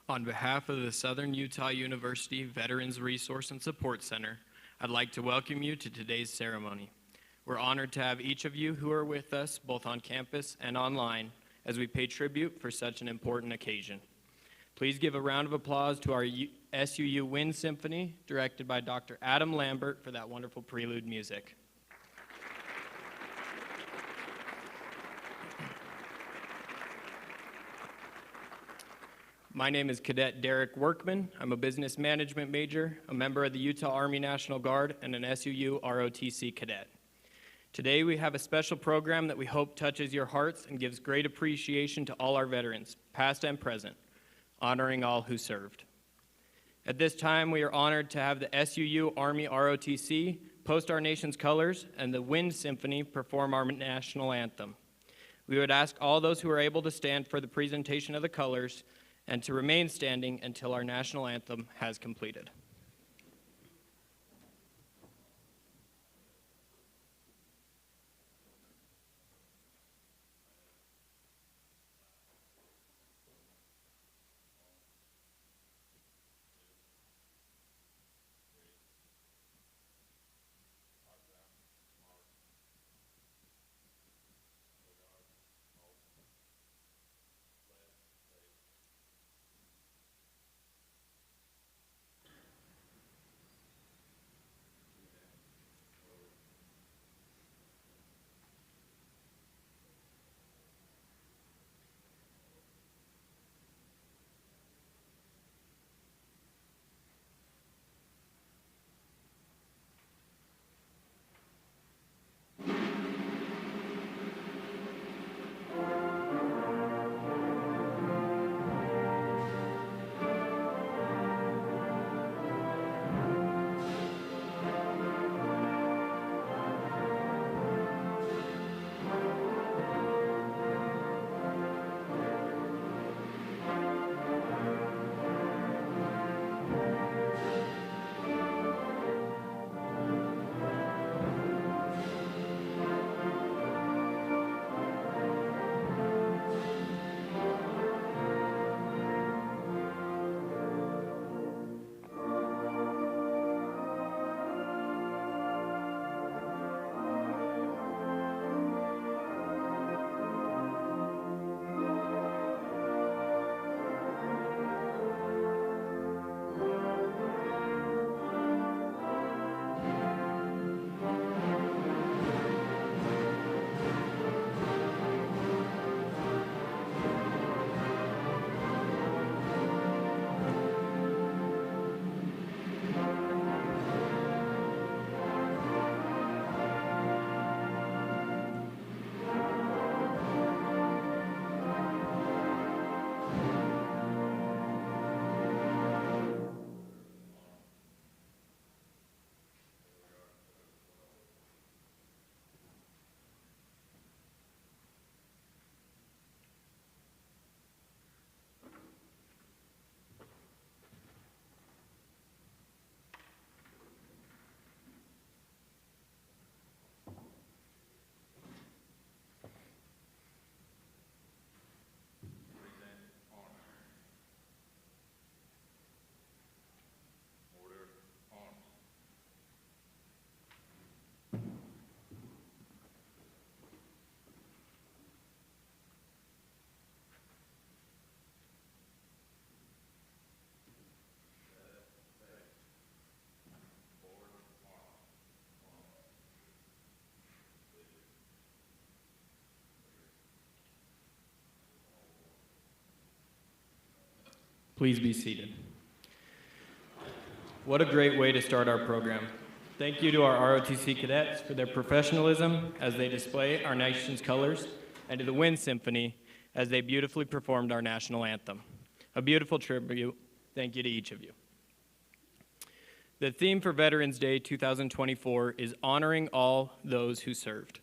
On behalf of the Southern Utah University Veterans Resource and Support Center, I'd like to welcome you to today's ceremony. We're honored to have each of you who are with us, both on campus and online, as we pay tribute for such an important occasion. Please give a round of applause to our SUU Wind Symphony, directed by Dr. Adam Lambert, for that wonderful prelude music. My name is Cadet Derek Workman. I'm a business management major, a member of the Utah Army National Guard, and an SUU ROTC cadet. Today we have a special program that we hope touches your hearts and gives great appreciation to all our veterans, past and present, honoring all who served. At this time, we are honored to have the SUU Army ROTC post our nation's colors and the Wind Symphony perform our national anthem. We would ask all those who are able to stand for the presentation of the colors and to remain standing until our national anthem has completed. Please be seated. What a great way to start our program. Thank you to our ROTC cadets for their professionalism as they display our nation's colors, and to the Wind Symphony as they beautifully performed our national anthem. A beautiful tribute. Thank you to each of you. The theme for Veterans Day 2024 is honoring all those who served.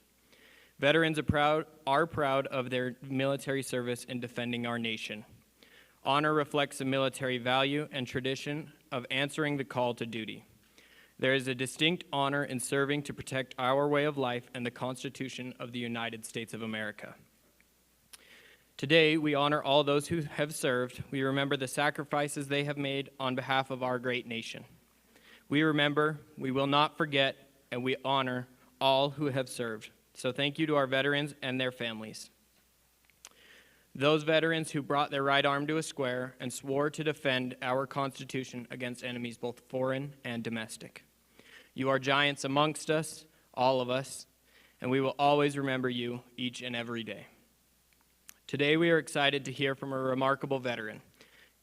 Veterans are proud of their military service in defending our nation. Honor reflects a military value and tradition of answering the call to duty. There is a distinct honor in serving to protect our way of life and the Constitution of the United States of America. Today, we honor all those who have served. We remember the sacrifices they have made on behalf of our great nation. We remember, we will not forget, and we honor all who have served. So thank you to our veterans and their families. Those veterans who brought their right arm to a square and swore to defend our Constitution against enemies both foreign and domestic. You are giants amongst us, all of us, and we will always remember you each and every day. Today we are excited to hear from a remarkable veteran,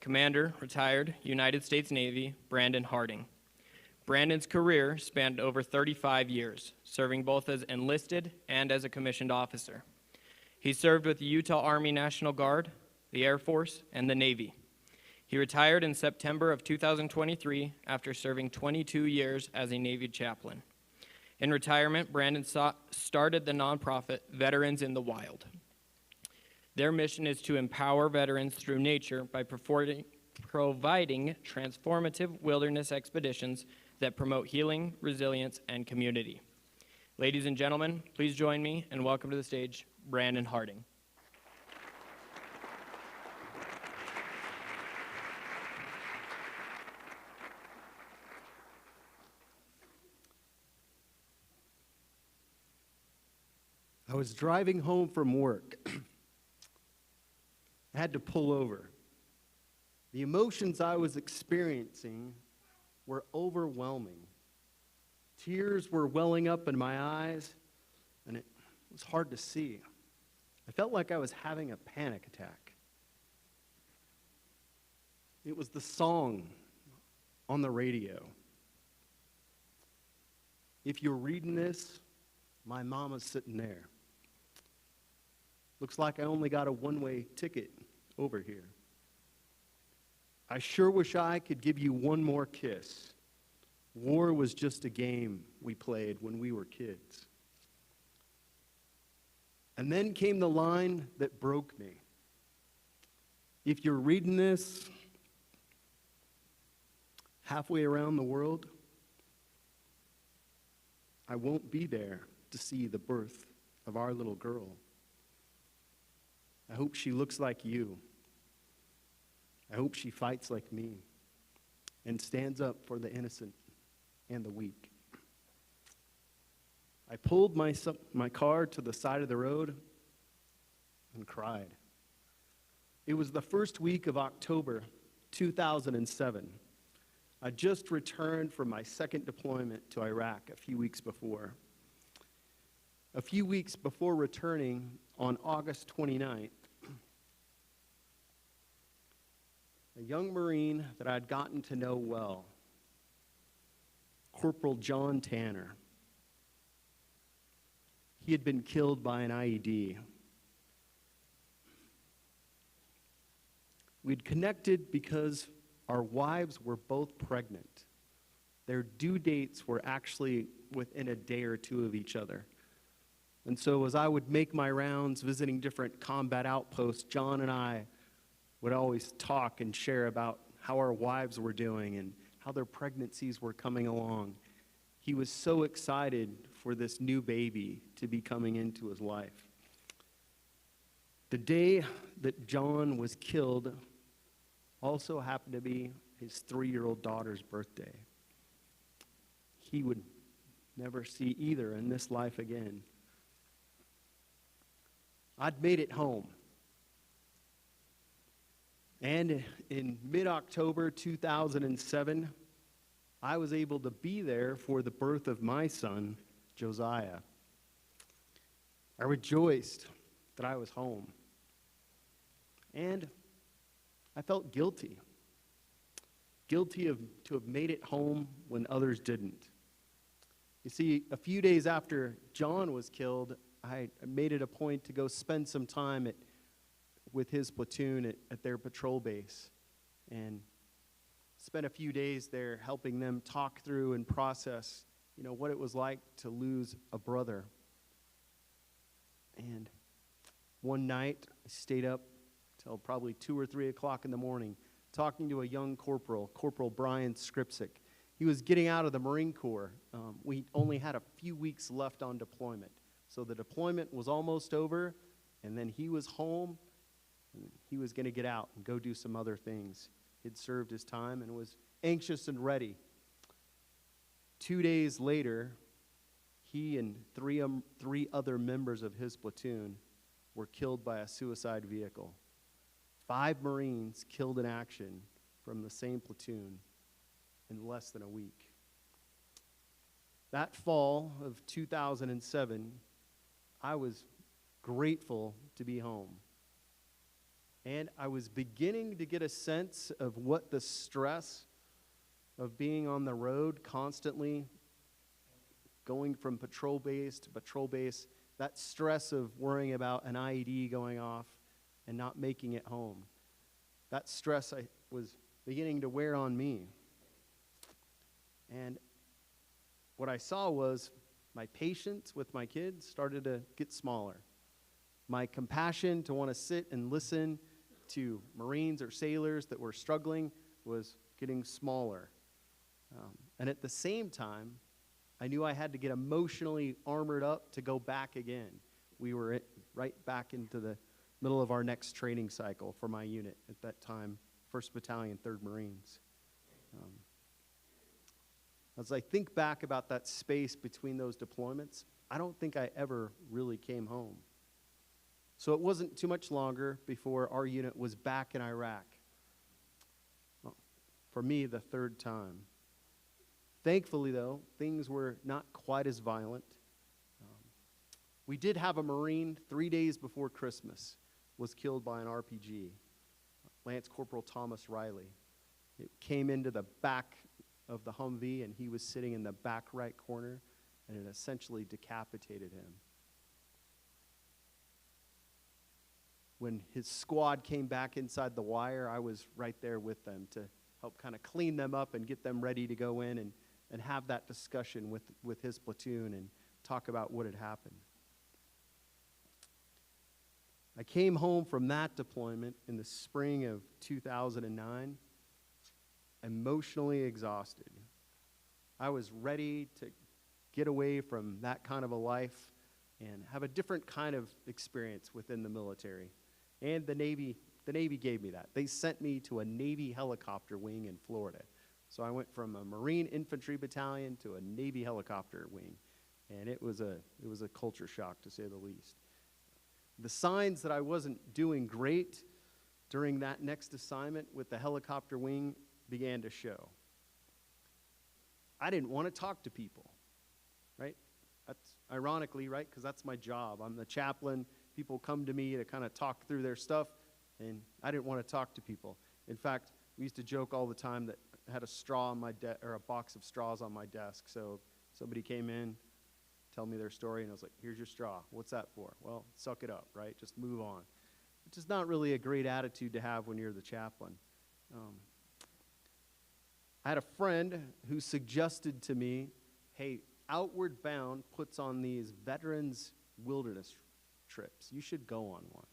Commander, retired United States Navy, Brandon Harding. Brandon's career spanned over 35 years, serving both as enlisted and as a commissioned officer. He served with the Utah Army National Guard, the Air Force, and the Navy. He retired in September of 2023 after serving 22 years as a Navy chaplain. In retirement, Brandon started the nonprofit Veterans in the Wild. Their mission is to empower veterans through nature by providing transformative wilderness expeditions that promote healing, resilience, and community. Ladies and gentlemen, please join me and welcome to the stage Brandon Harding. I was driving home from work. I had to pull over. The emotions I was experiencing were overwhelming. Tears were welling up in my eyes, and it was hard to see. I felt like I was having a panic attack. It was the song on the radio. If you're reading this, my mama's sitting there. Looks like I only got a one-way ticket over here. I sure wish I could give you one more kiss. War was just a game we played when we were kids. And then came the line that broke me. If you're reading this halfway around the world, I won't be there to see the birth of our little girl. I hope she looks like you. I hope she fights like me and stands up for the innocent and the weak. I pulled my car to the side of the road and cried. It was the first week of October 2007. I just returned from my second deployment to Iraq a few weeks before. A few weeks before returning on August 29th, a young Marine that I'd gotten to know well, Corporal John Tanner, he had been killed by an IED. We'd connected because our wives were both pregnant. Their due dates were actually within a day or two of each other. And so as I would make my rounds visiting different combat outposts, John and I would always talk and share about how our wives were doing and how their pregnancies were coming along. He was so excited for this new baby to be coming into his life. The day that John was killed also happened to be his 3-year-old daughter's birthday. He would never see either in this life again. I'd made it home. And in mid-October 2007, I was able to be there for the birth of my son, Josiah. I rejoiced that I was home. And I felt guilty. Guilty to have made it home when others didn't. You see, a few days after John was killed, I made it a point to go spend some time with his platoon at their patrol base and spent a few days there helping them talk through and process, what it was like to lose a brother. And one night, I stayed up till probably 2 or 3 o'clock in the morning talking to a young corporal, Corporal Brian Skripsik. He was getting out of the Marine Corps. We only had a few weeks left on deployment. So the deployment was almost over, and then he was home, And he was going to get out and go do some other things. He'd served his time and was anxious and ready. 2 days later, he and three other members of his platoon were killed by a suicide vehicle. 5 Marines killed in action from the same platoon in less than a week. That fall of 2007, I was grateful to be home. And I was beginning to get a sense of what the stress of being on the road constantly, going from patrol base to patrol base, that stress of worrying about an IED going off and not making it home. That stress was beginning to wear on me. And what I saw was my patience with my kids started to get smaller. My compassion to want to sit and listen to Marines or sailors that were struggling was getting smaller. And at the same time, I knew I had to get emotionally armored up to go back again. We were right back into the middle of our next training cycle for my unit at that time, 1st Battalion, 3rd Marines. As I think back about that space between those deployments, I don't think I ever really came home. So it wasn't too much longer before our unit was back in Iraq. Well, for me, the 3rd time. Thankfully, though, things were not quite as violent. We did have a Marine 3 days before Christmas was killed by an RPG, Lance Corporal Thomas Riley. It came into the back of the Humvee, and he was sitting in the back right corner, and it essentially decapitated him. When his squad came back inside the wire, I was right there with them to help kind of clean them up and get them ready to go in and have that discussion with his platoon and talk about what had happened. I came home from that deployment in the spring of 2009, emotionally exhausted. I was ready to get away from that kind of a life and have a different kind of experience within the military. And the Navy gave me that. They sent me to a Navy helicopter wing in Florida. So I went from a Marine infantry battalion to a Navy helicopter wing. And it was a culture shock, to say the least. The signs that I wasn't doing great during that next assignment with the helicopter wing began to show. I didn't want to talk to people, right? That's ironically, right? Because that's my job. I'm the chaplain. People come to me to kind of talk through their stuff, and I didn't want to talk to people. In fact, we used to joke all the time that I had a straw on my or a box of straws on my desk. So somebody came in, tell me their story, and I was like, here's your straw. What's that for? Well, suck it up, right? Just move on. Which is not really a great attitude to have when you're the chaplain. I had a friend who suggested to me, hey, Outward Bound puts on these veterans wilderness trips. You should go on one.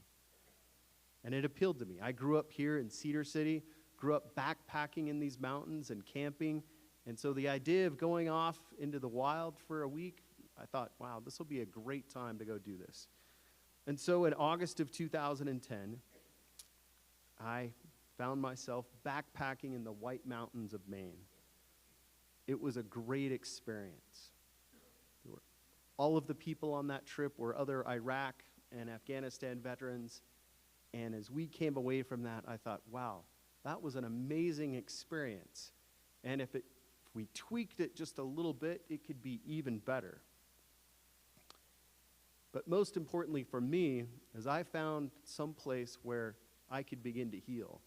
And it appealed to me. I grew up here in Cedar City, grew up backpacking in these mountains and camping. And so the idea of going off into the wild for a week, I thought, wow, this will be a great time to go do this. And so in August of 2010, I found myself backpacking in the White Mountains of Maine. It was a great experience. All of the people on that trip were other Iraq and Afghanistan veterans. And as we came away from that, I thought, wow, that was an amazing experience. And if we tweaked it just a little bit, it could be even better. But most importantly for me, is I found some place where I could begin to heal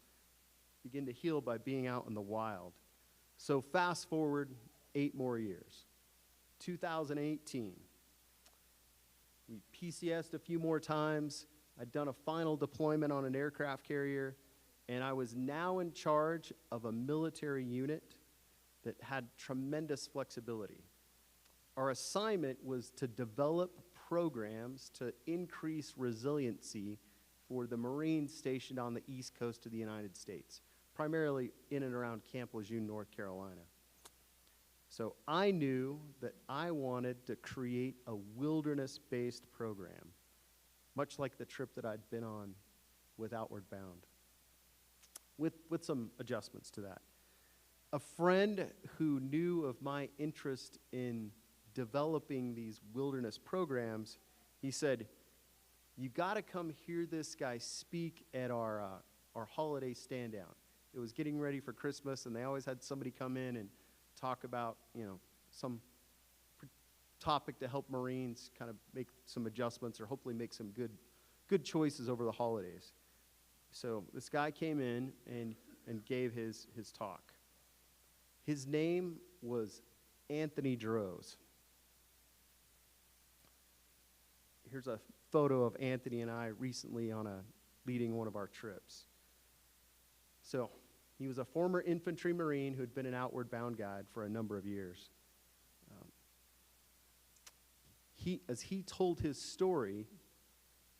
by being out in the wild. So fast forward 8 more years. 2018. We PCS'd a few more times. I'd done a final deployment on an aircraft carrier, and I was now in charge of a military unit that had tremendous flexibility. Our assignment was to develop programs to increase resiliency for the Marines stationed on the East Coast of the United States, primarily in and around Camp Lejeune, North Carolina. So I knew that I wanted to create a wilderness-based program, much like the trip that I'd been on with Outward Bound, with some adjustments to that. A friend who knew of my interest in developing these wilderness programs, he said, "You got to come hear this guy speak at our holiday stand down." It was getting ready for Christmas, and they always had somebody come in and talk about, some topic to help Marines kind of make some adjustments or hopefully make some good choices over the holidays. So this guy came in and gave his talk. His name was Anthony Droz. Here's a photo of Anthony and I recently leading one of our trips. So he was a former infantry Marine who had been an Outward Bound guide for a number of years. As he told his story,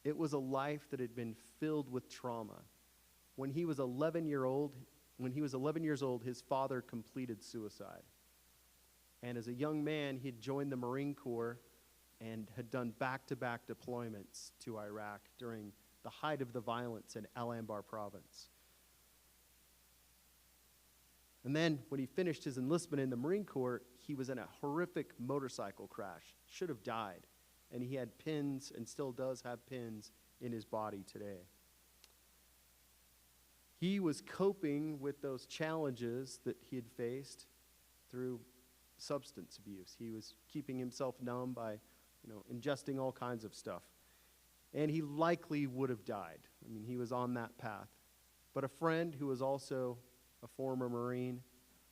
it was a life that had been filled with trauma. When he was 11 years old, his father completed suicide. And as a young man, he had joined the Marine Corps and had done back-to-back deployments to Iraq during the height of the violence in Lambert province. And then when he finished his enlistment in the Marine Corps, he was in a horrific motorcycle crash, should have died. And he had pins, and still does have pins, in his body today. He was coping with those challenges that he had faced through substance abuse. He was keeping himself numb by, ingesting all kinds of stuff. And he likely would have died. I mean, he was on that path. But a friend who was also a former Marine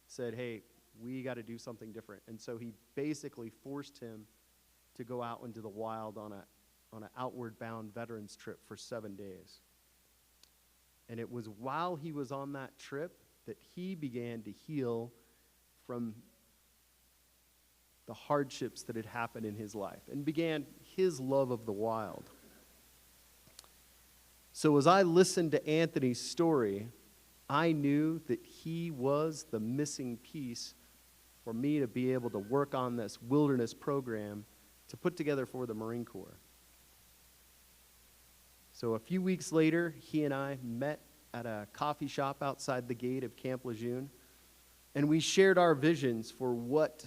said, "Hey, we got to do something different." And so he basically forced him to go out into the wild on an Outward Bound veterans trip for 7 days. And it was while he was on that trip that he began to heal from the hardships that had happened in his life and began his love of the wild. So as I listened to Anthony's story, I knew that he was the missing piece for me to be able to work on this wilderness program to put together for the Marine Corps. So a few weeks later, he and I met at a coffee shop outside the gate of Camp Lejeune, and we shared our visions for what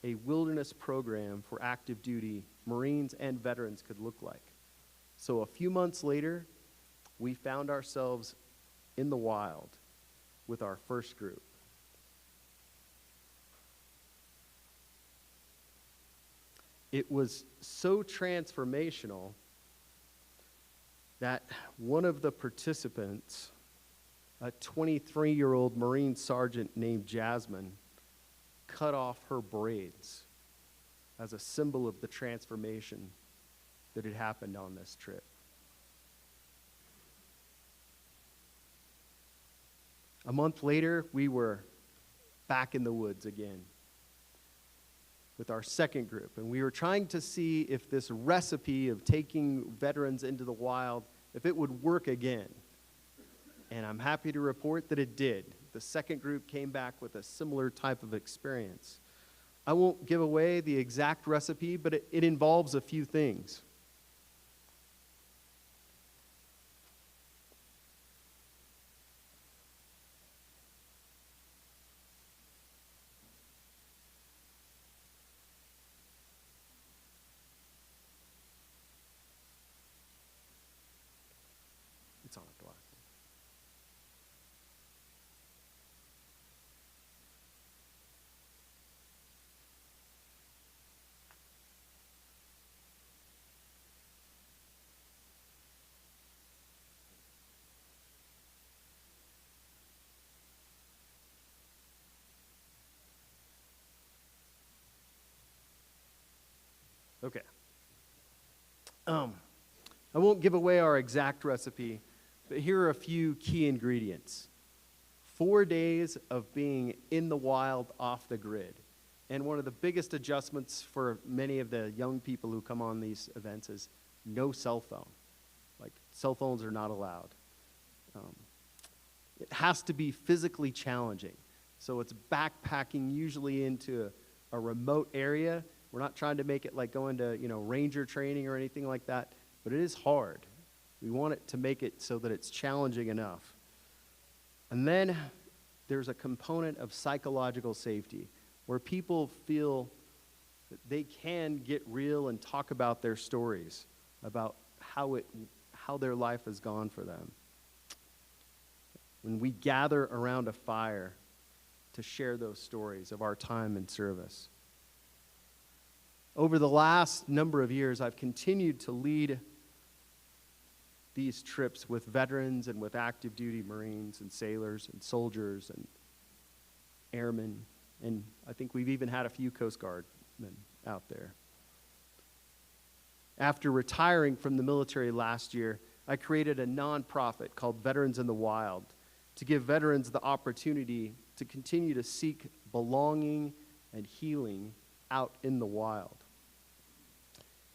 a wilderness program for active duty Marines and veterans could look like. So a few months later, we found ourselves in the wild with our first group. It was so transformational that one of the participants, a 23-year-old Marine sergeant named Jasmine, cut off her braids as a symbol of the transformation that had happened on this trip. A month later, we were back in the woods again with our second group, and we were trying to see if this recipe of taking veterans into the wild, if it would work again. And I'm happy to report that it did. The second group came back with a similar type of experience. I won't give away the exact recipe, but it involves a few things. It's on a black. Okay. I won't give away our exact recipe, but here are a few key ingredients. 4 days of being in the wild off the grid. And one of the biggest adjustments for many of the young people who come on these events is no cell phone. Like, cell phones are not allowed. It has to be physically challenging. So it's backpacking usually into a remote area. We're not trying to make it like going to, ranger training or anything like that, but it is hard. We want it to make it so that it's challenging enough. And then there's a component of psychological safety where people feel that they can get real and talk about their stories, about how their life has gone for them. When we gather around a fire to share those stories of our time in service. Over the last number of years, I've continued to lead these trips with veterans and with active duty Marines and sailors and soldiers and airmen, and I think we've even had a few Coast Guard men out there. After retiring from the military last year, I created a nonprofit called Veterans in the Wild to give veterans the opportunity to continue to seek belonging and healing out in the wild.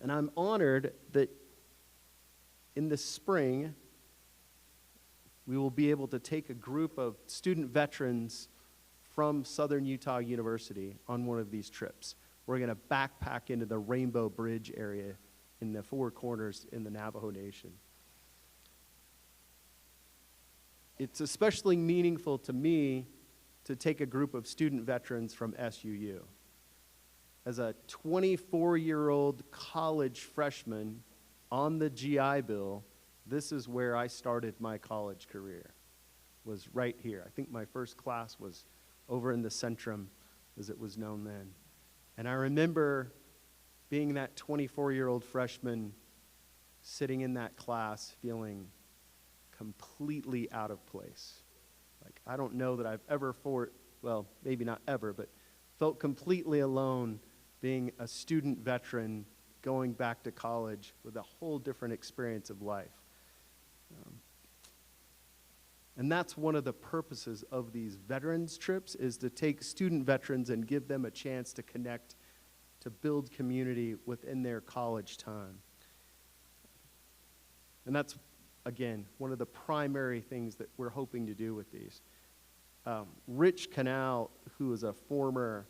And I'm honored that in the spring, we will be able to take a group of student veterans from Southern Utah University on one of these trips. We're going to backpack into the Rainbow Bridge area in the Four Corners in the Navajo Nation. It's especially meaningful to me to take a group of student veterans from SUU. As a 24-year-old college freshman on the GI Bill, this is where I started my college career, was right here. I think my first class was over in the Centrum, as it was known then. And I remember being that 24-year-old freshman sitting in that class feeling completely out of place. Like, I don't know that I've ever well, maybe not ever, but felt completely alone being a student veteran going back to college with a whole different experience of life. And that's one of the purposes of these veterans trips, is to take student veterans and give them a chance to connect, to build community within their college time. And that's, again, one of the primary things that we're hoping to do with these. Rich Canal, who is a former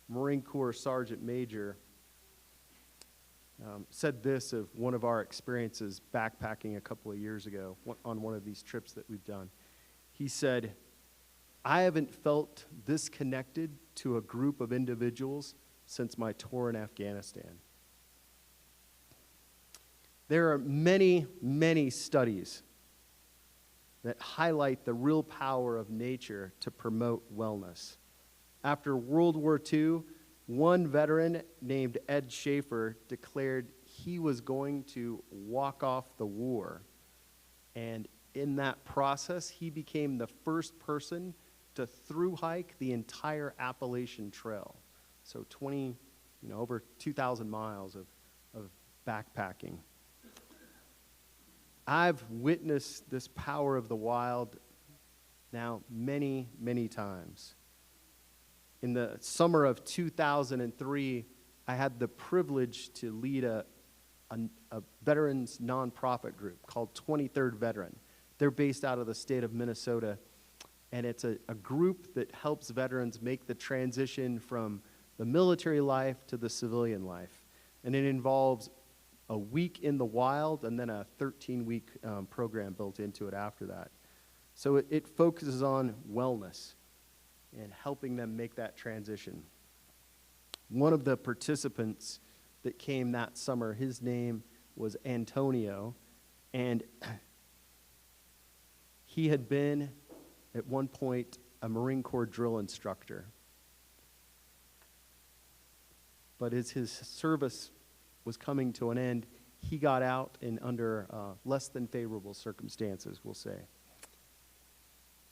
Marine Corps Sergeant Major, said this of one of our experiences backpacking a couple of years ago on one of these trips that we've done. He said, "I haven't felt this connected to a group of individuals since my tour in Afghanistan." There are many, many studies that highlight the real power of nature to promote wellness. After World War II, one veteran named Ed Schaefer declared he was going to walk off the war. And in that process, he became the first person to through hike the entire Appalachian Trail. So over 2,000 miles of backpacking. I've witnessed this power of the wild now many, many times. In the summer of 2003, I had the privilege to lead a veterans nonprofit group called 23rd Veteran. They're based out of the state of Minnesota, and it's a group that helps veterans make the transition from the military life to the civilian life. And it involves a week in the wild and then a 13-week program built into it after that. So it focuses on wellness and helping them make that transition. One of the participants that came that summer, his name was Antonio, and he had been, at one point, a Marine Corps drill instructor. But as his service was coming to an end, he got out in under less than favorable circumstances, we'll say.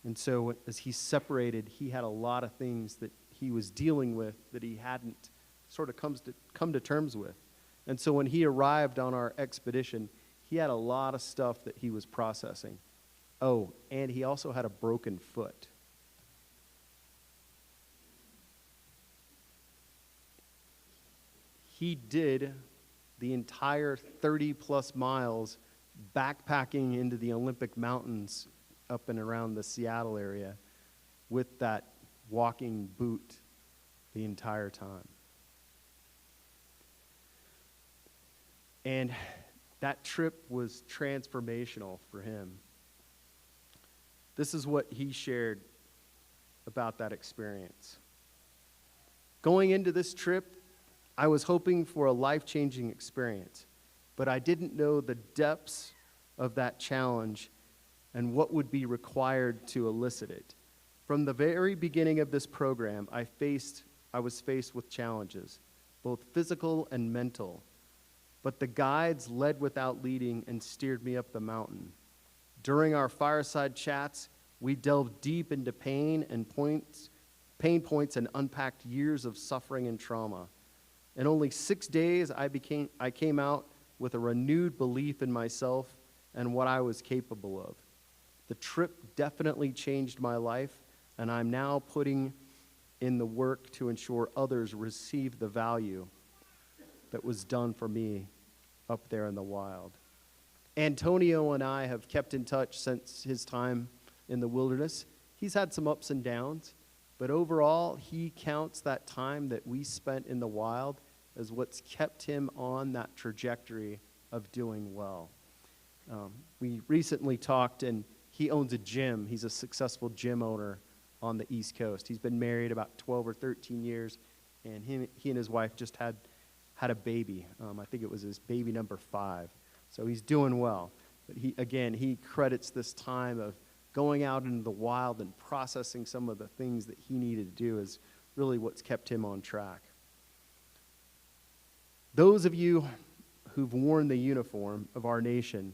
And so as he separated, he had a lot of things that he was dealing with that he hadn't sort of come to terms with. And so when he arrived on our expedition, he had a lot of stuff that he was processing. Oh, and he also had a broken foot. He did the entire 30-plus miles backpacking into the Olympic Mountains up and around the Seattle area with that walking boot the entire time. And That trip was transformational for him. This is what he shared about that experience. Going into this trip, I was hoping for a life-changing experience, but I didn't know the depths of that challenge and what would be required to elicit it. From the very beginning of this program, I was faced with challenges, both physical and mental, but the guides led without leading and steered me up the mountain. During our fireside chats, we delved deep into pain points and unpacked years of suffering and trauma. In only 6 days, I came out with a renewed belief in myself and what I was capable of. The trip definitely changed my life, and I'm now putting in the work to ensure others receive the value that was done for me up there in the wild. Antonio and I have kept in touch since his time in the wilderness. He's had some ups and downs, but overall, he counts that time that we spent in the wild as what's kept him on that trajectory of doing well. We recently talked, and he owns a gym. He's a successful gym owner on the East Coast. He's been married about 12 or 13 years, and he and his wife just had a baby. I think it was his baby number 5. So he's doing well. But he credits this time of going out into the wild and processing some of the things that he needed to do as really what's kept him on track. Those of you who've worn the uniform of our nation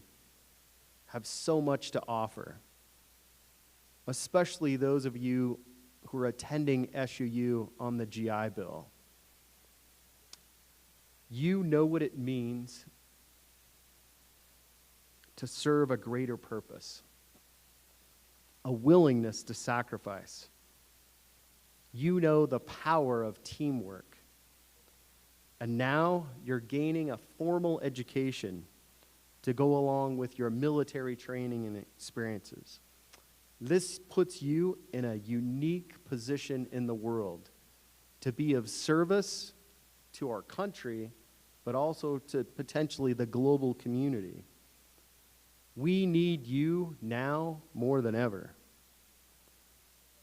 have so much to offer, especially those of you who are attending SUU on the GI Bill. You know what it means to serve a greater purpose, a willingness to sacrifice. You know the power of teamwork. And now you're gaining a formal education to go along with your military training and experiences. This puts you in a unique position in the world to be of service to our country, but also to potentially the global community. We need you now more than ever.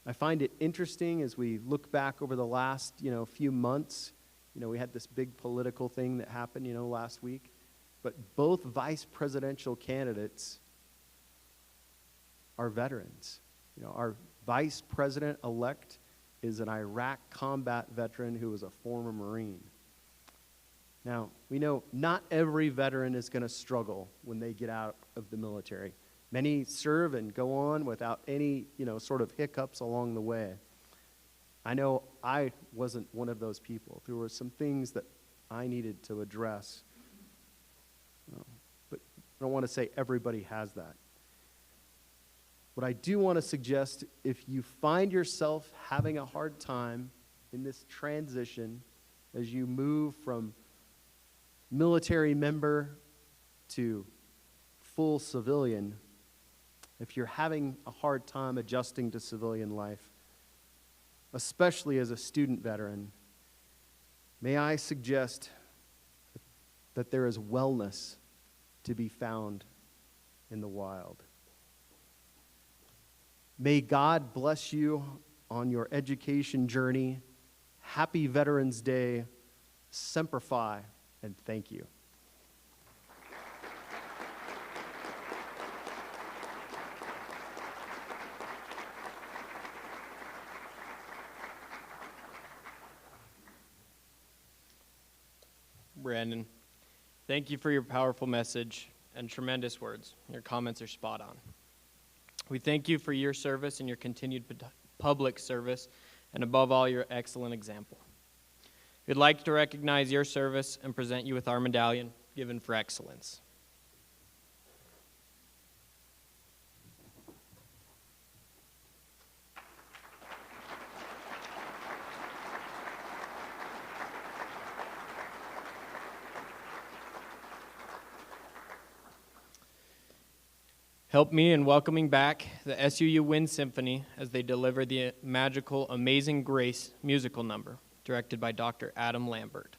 I find it interesting as we look back over the last, few months. We had this big political thing that happened, last week. But both vice presidential candidates are veterans. Our vice president-elect is an Iraq combat veteran who was a former Marine. Now, we know not every veteran is going to struggle when they get out of the military. Many serve and go on without any, sort of hiccups along the way. I know I wasn't one of those people. There were some things that I needed to address. But I don't want to say everybody has that. What I do want to suggest, if you find yourself having a hard time in this transition as you move from military member to full civilian, if you're having a hard time adjusting to civilian life, especially as a student veteran, may I suggest that there is wellness to be found in the wild. May God bless you on your education journey. Happy Veterans Day. Semper Fi, and thank you. Brandon, thank you for your powerful message and tremendous words. Your comments are spot on. We thank you for your service and your continued public service, and above all, your excellent example. We'd like to recognize your service and present you with our medallion, given for excellence. Help me in welcoming back the SUU Wind Symphony as they deliver the magical Amazing Grace musical number, directed by Dr. Adam Lambert.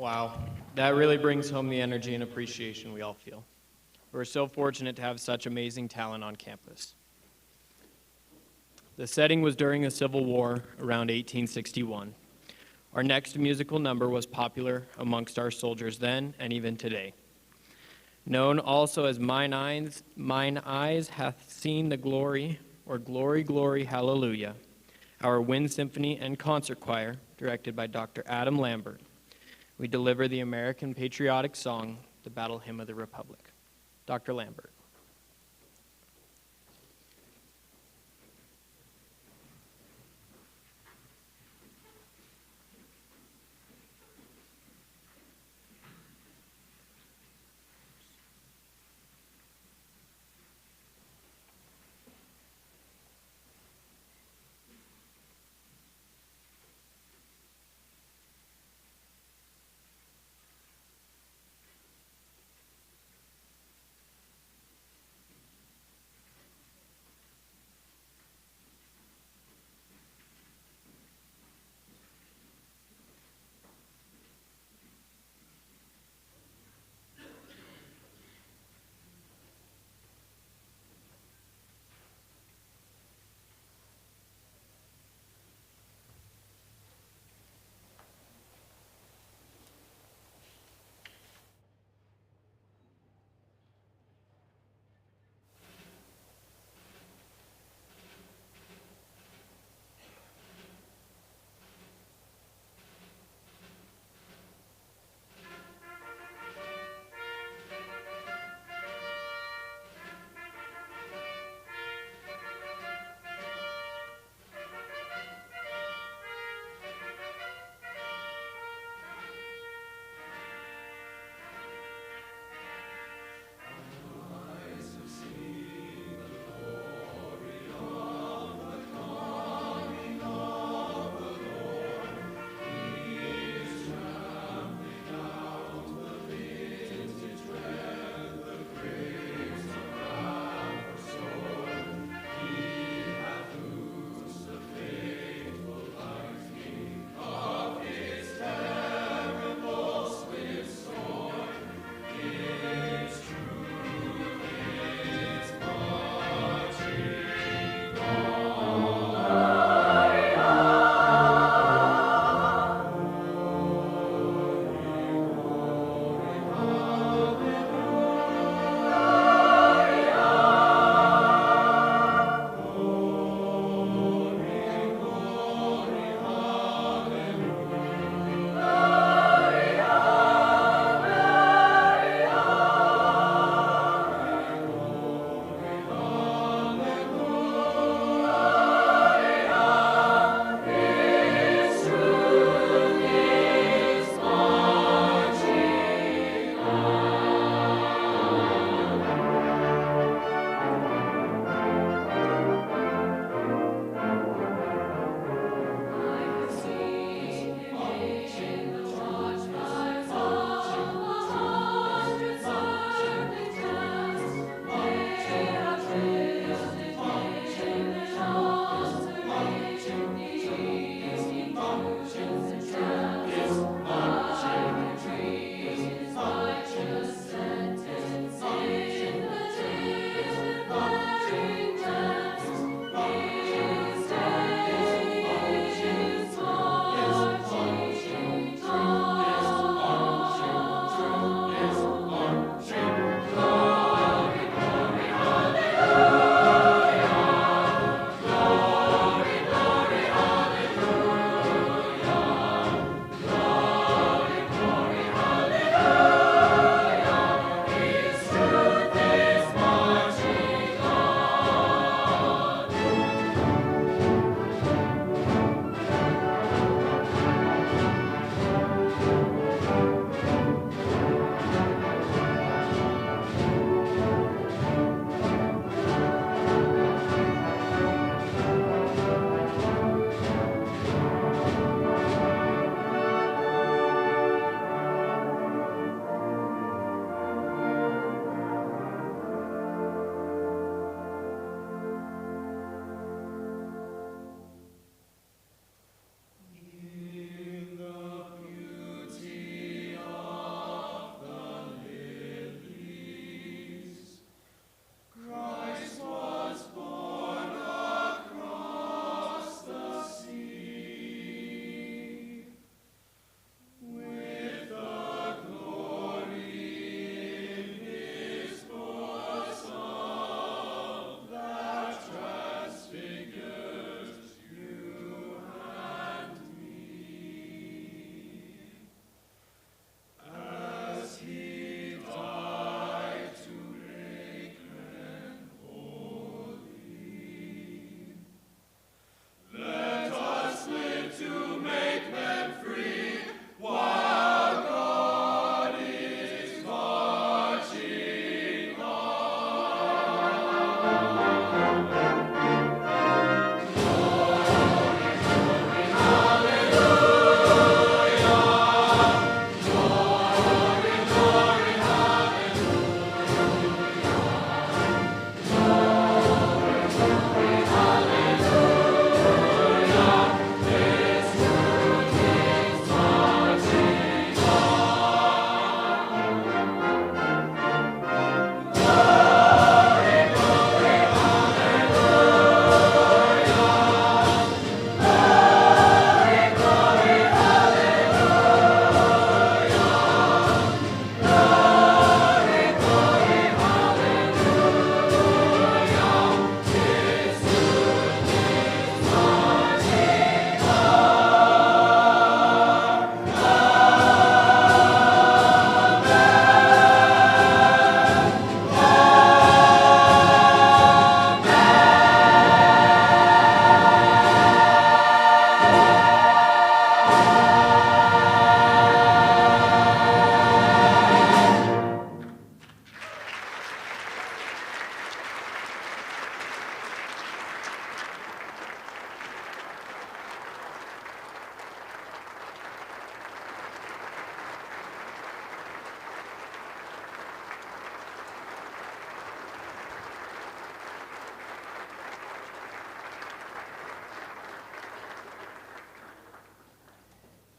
Wow, that really brings home the energy and appreciation we all feel. We're so fortunate to have such amazing talent on campus. The setting was during the Civil War around 1861. Our next musical number was popular amongst our soldiers then and even today. Known also as Mine Eyes Hath Seen the Glory, or Glory, Glory, Hallelujah, our Wind Symphony and Concert Choir, directed by Dr. Adam Lambert, we deliver the American patriotic song, the Battle Hymn of the Republic. Dr. Lambert.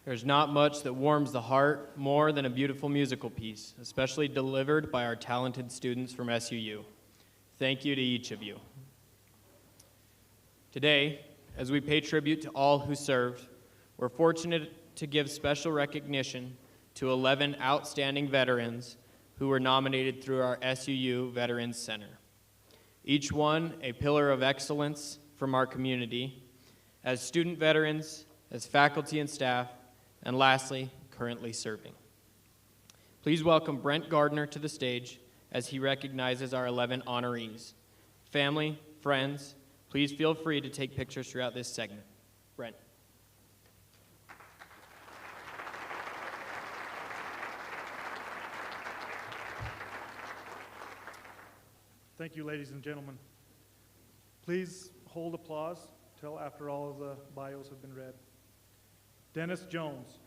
There's not much that warms the heart more than a beautiful musical piece, especially delivered by our talented students from SUU. Thank you to each of you. Today, as we pay tribute to all who served, we're fortunate to give special recognition to 11 outstanding veterans who were nominated through our SUU Veterans Center. Each one a pillar of excellence from our community, as student veterans, as faculty and staff, and lastly, currently serving. Please welcome Brent Gardner to the stage as he recognizes our 11 honorees. Family, friends, please feel free to take pictures throughout this segment. Brent. Thank you, ladies and gentlemen. Please hold applause till after all of the bios have been read. Dennis Jones.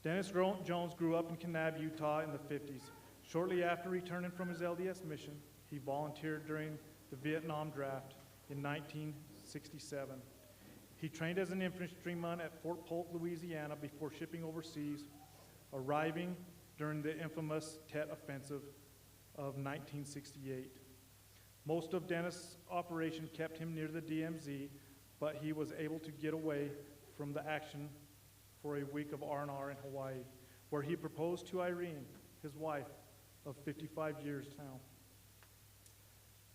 Dennis Jones grew up in Kanab, Utah in the 50s. Shortly after returning from his LDS mission, he volunteered during the Vietnam draft in 1967. He trained as an infantryman at Fort Polk, Louisiana before shipping overseas, arriving during the infamous Tet Offensive of 1968. Most of Dennis' operation kept him near the DMZ, but he was able to get away from the action for a week of R&R in Hawaii, where he proposed to Irene, his wife of 55 years now.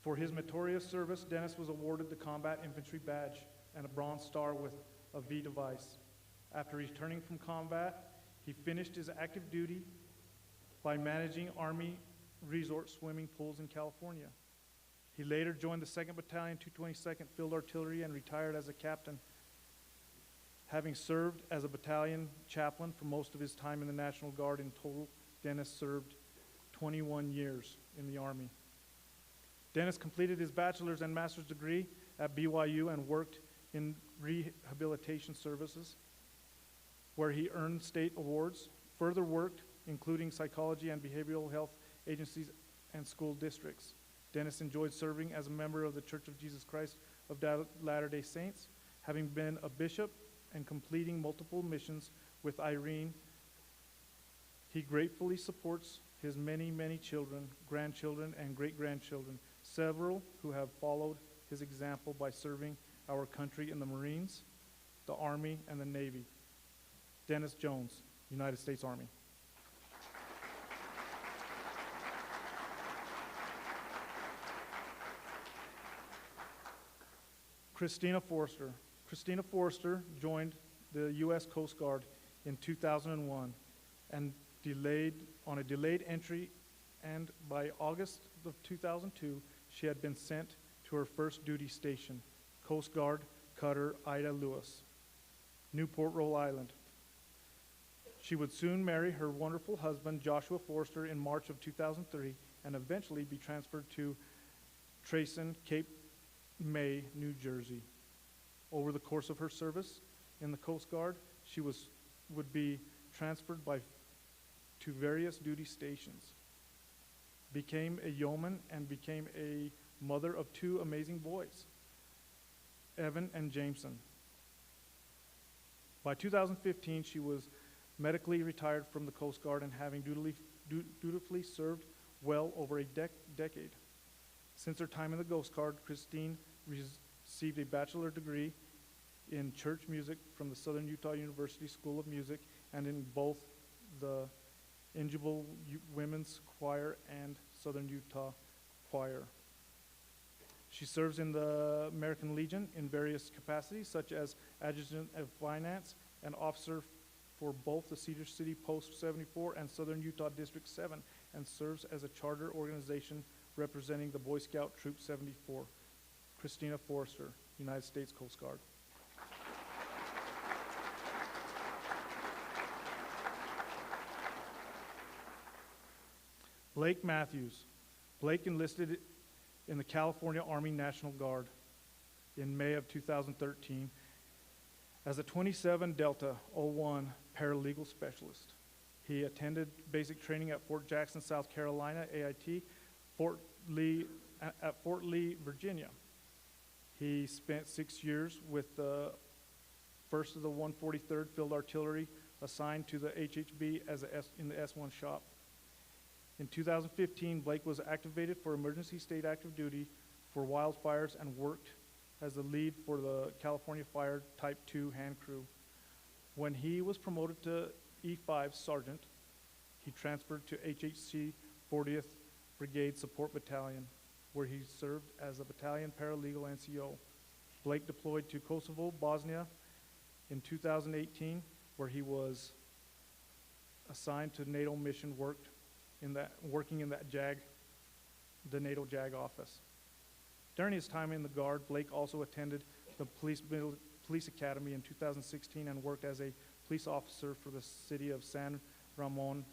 For his meritorious service, Dennis was awarded the Combat Infantry Badge and a Bronze Star with a V device. After returning from combat, he finished his active duty by managing Army resort swimming pools in California. He later joined the 2nd Battalion, 222nd Field Artillery, and retired as a captain, having served as a battalion chaplain for most of his time in the National Guard. In total, Dennis served 21 years in the Army. Dennis completed his bachelor's and master's degree at BYU and worked in rehabilitation services, where he earned state awards. Further worked, including psychology and behavioral health agencies and school districts. Dennis enjoyed serving as a member of the Church of Jesus Christ of Latter-day Saints, having been a bishop and completing multiple missions with Irene. He gratefully supports his many, many children, grandchildren, and great-grandchildren, several who have followed his example by serving our country in the Marines, the Army, and the Navy. Dennis Jones, United States Army. Christina Forster. Christina Forster joined the U.S. Coast Guard in 2001 and on a delayed entry, and by August of 2002, she had been sent to her first duty station, Coast Guard Cutter Ida Lewis, Newport, Rhode Island. She would soon marry her wonderful husband, Joshua Forster, in March of 2003, and eventually be transferred to Trayson, Cape May, New Jersey. Over the course of her service in the Coast Guard, she would be transferred to various duty stations, became a yeoman, and became a mother of 2 amazing boys, Evan and Jameson. By 2015, she was medically retired from the Coast Guard and having dutifully served well over a decade. Since her time in the Coast Guard, Christine received a bachelor's degree in church music from the Southern Utah University School of Music and in both the Ingeable Women's Choir and Southern Utah Choir. She serves in the American Legion in various capacities, such as Adjutant of Finance and Officer for both the Cedar City Post 74 and Southern Utah District 7, and serves as a charter organization representing the Boy Scout Troop 74. Christina Forster, United States Coast Guard. Blake Matthews. Blake enlisted in the California Army National Guard in May of 2013 as a 27 Delta 01 paralegal specialist. He attended basic training at Fort Jackson, South Carolina, AIT, at Fort Lee, Virginia. He spent 6 years with the 1st of the 143rd Field Artillery assigned to the HHB in the S1 shop. In 2015, Blake was activated for emergency state active duty for wildfires and worked as the lead for the California Fire Type 2 hand crew. When he was promoted to E5 Sergeant, he transferred to HHC 40th Brigade Support Battalion, where he served as a battalion paralegal NCO. Blake deployed to Kosovo, Bosnia in 2018, where he was assigned to NATO mission, working in that the NATO JAG office. During his time in the Guard, Blake also attended the Police Academy in 2016 and worked as a police officer for the city of San Ramon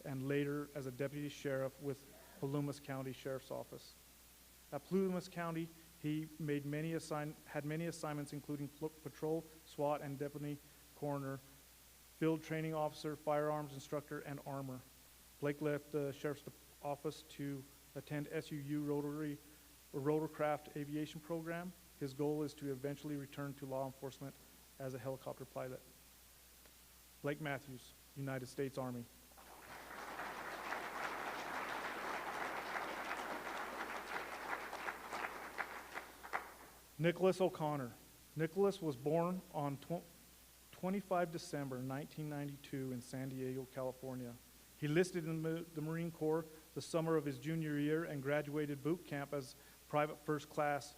and later as a deputy sheriff with Plumas County Sheriff's Office. At Plumas County, he had many assignments including patrol, SWAT, and deputy coroner, field training officer, firearms instructor, and armor. Blake left the sheriff's office to attend SUU rotorcraft aviation program. His goal is to eventually return to law enforcement as a helicopter pilot. Blake Matthews, United States Army. Nicholas O'Connor. Nicholas was born on 25 December 1992 in San Diego, California. He enlisted in the Marine Corps the summer of his junior year and graduated boot camp as private first class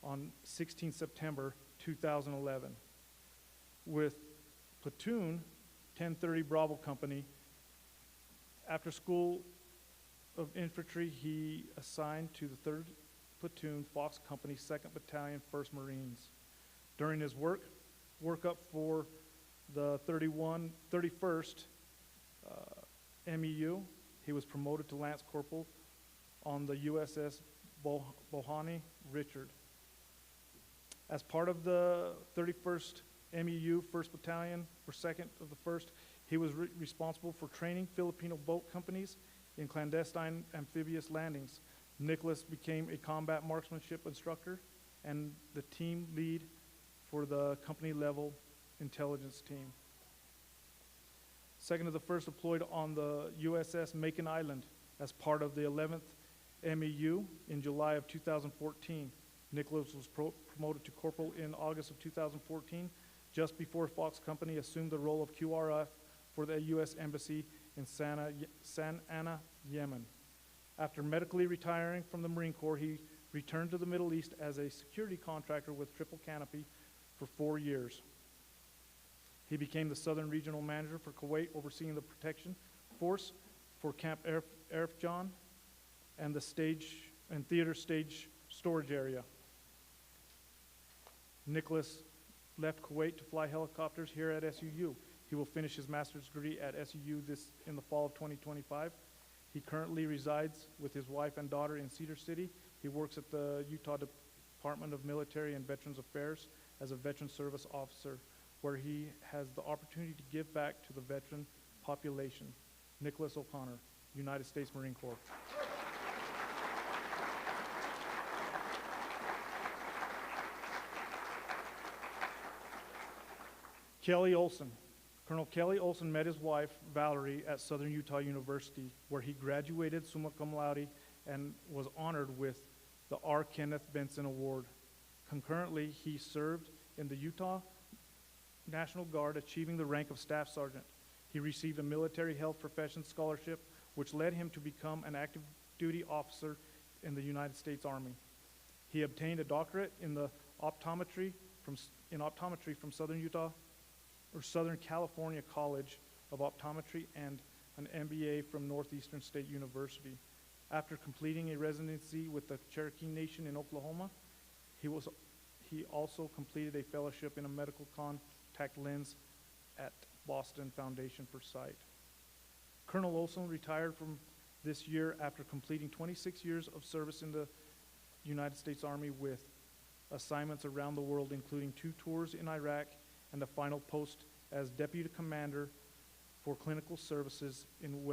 on 16 September 2011. With platoon 1030 Bravo Company, after School of Infantry, he assigned to the 3rd Platoon Fox Company, 2nd Battalion, 1st Marines. During his workup for the 31st MEU, he was promoted to Lance Corporal on the USS Bohani Richard. As part of the 31st MEU, 1st Battalion, or 2nd of the 1st, he was responsible for training Filipino boat companies in clandestine amphibious landings. Nicholas became a combat marksmanship instructor and the team lead for the company level intelligence team. 2nd of the 1st deployed on the USS Macon Island as part of the 11th MEU in July of 2014. Nicholas was promoted to corporal in August of 2014, just before Fox Company assumed the role of QRF for the U.S. Embassy in San Anna, Yemen. After medically retiring from the Marine Corps, he returned to the Middle East as a security contractor with Triple Canopy for 4 years. He became the Southern Regional Manager for Kuwait, overseeing the protection force for Camp Arif and the stage and theater stage storage area. Nicholas left Kuwait to fly helicopters here at SUU. He will finish his master's degree at SUU in the fall of 2025. He currently resides with his wife and daughter in Cedar City. He works at the Utah Department of Military and Veterans Affairs as a veteran service officer, where he has the opportunity to give back to the veteran population. Nicholas O'Connor, United States Marine Corps. Kelly Olson. Colonel Kelly Olson met his wife, Valerie, at Southern Utah University, where he graduated summa cum laude and was honored with the R. Kenneth Benson Award. Concurrently, he served in the Utah National Guard, achieving the rank of Staff Sergeant. He received a Military Health Professions Scholarship, which led him to become an active duty officer in the United States Army. He obtained a doctorate in optometry from Southern California College of Optometry and an MBA from Northeastern State University. After completing a residency with the Cherokee Nation in Oklahoma, he also completed a fellowship in a medical contact lens at Boston Foundation for Sight. Colonel Olson retired from this year after completing 26 years of service in the United States Army with assignments around the world, including 2 tours in Iraq and the final post as Deputy Commander for Clinical Services in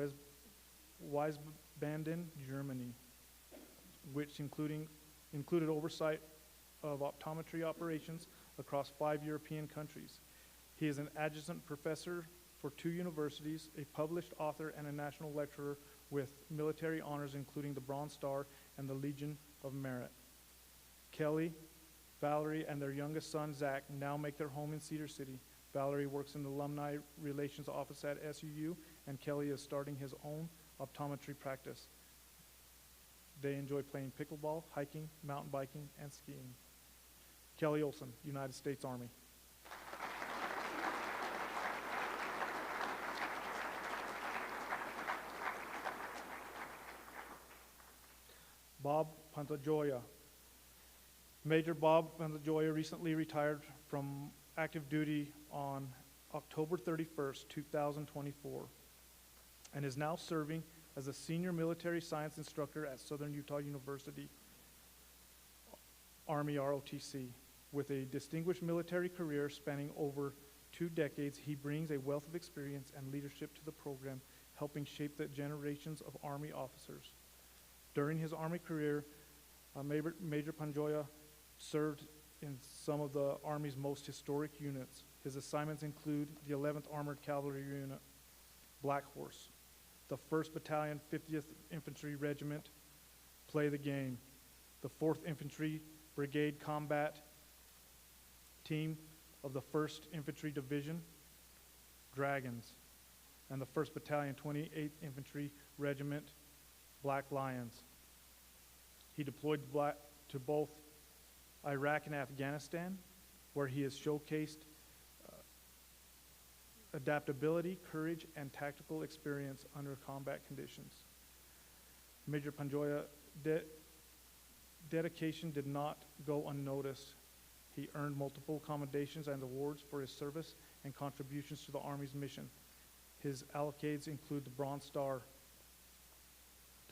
Wiesbaden, Germany, which included oversight of optometry operations across 5 European countries. He is an adjunct professor for 2 universities, a published author, and a national lecturer with military honors including the Bronze Star and the Legion of Merit. Kelly, Valerie, and their youngest son, Zach, now make their home in Cedar City. Valerie works in the Alumni Relations Office at SUU, and Kelly is starting his own optometry practice. They enjoy playing pickleball, hiking, mountain biking, and skiing. Kelly Olson, United States Army. Bob Pantajoya. Major Bob Pantajoya recently retired from active duty on October 31st, 2024, and is now serving as a senior military science instructor at Southern Utah University, Army ROTC. With a distinguished military career spanning over 2 decades, he brings a wealth of experience and leadership to the program, helping shape the generations of Army officers. During his Army career, Major Panjoya served in some of the Army's most historic units. His assignments include the 11th Armored Cavalry Unit, Black Horse, the 1st Battalion, 50th Infantry Regiment, Play the Game, the 4th Infantry Brigade Combat Team of the 1st Infantry Division, Dragons, and the 1st Battalion, 28th Infantry Regiment, Black Lions. He deployed to both Iraq and Afghanistan, where he has showcased adaptability, courage, and tactical experience under combat conditions. Major Panjoya's dedication did not go unnoticed. He earned multiple commendations and awards for his service and contributions to the Army's mission. His accolades include the Bronze Star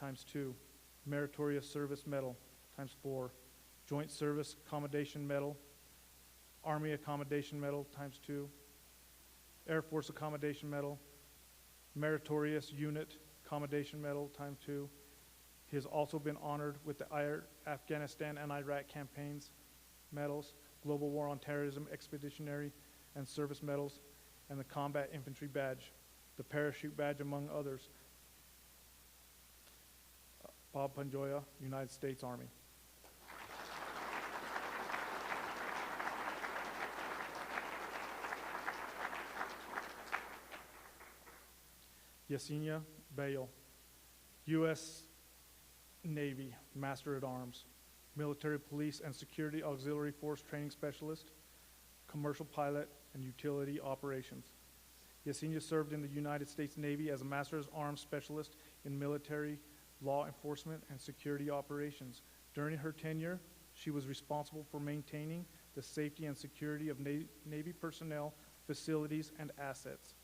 ×2, Meritorious Service Medal ×4, Joint Service Commendation Medal, Army Accommodation Medal ×2, Air Force Accommodation Medal, Meritorious Unit Commendation Medal ×2. He has also been honored with the Afghanistan and Iraq Campaigns Medals, Global War on Terrorism Expeditionary and Service Medals, and the Combat Infantry Badge, the Parachute Badge, among others. Bob Panjoya, United States Army. Yesenia Bale, U.S. Navy Master at Arms, Military Police and Security Auxiliary Force Training Specialist, Commercial Pilot, and Utility Operations. Yesenia served in the United States Navy as a Master at Arms Specialist in Military Law Enforcement and Security Operations. During her tenure, she was responsible for maintaining the safety and security of Navy personnel, facilities, and assets.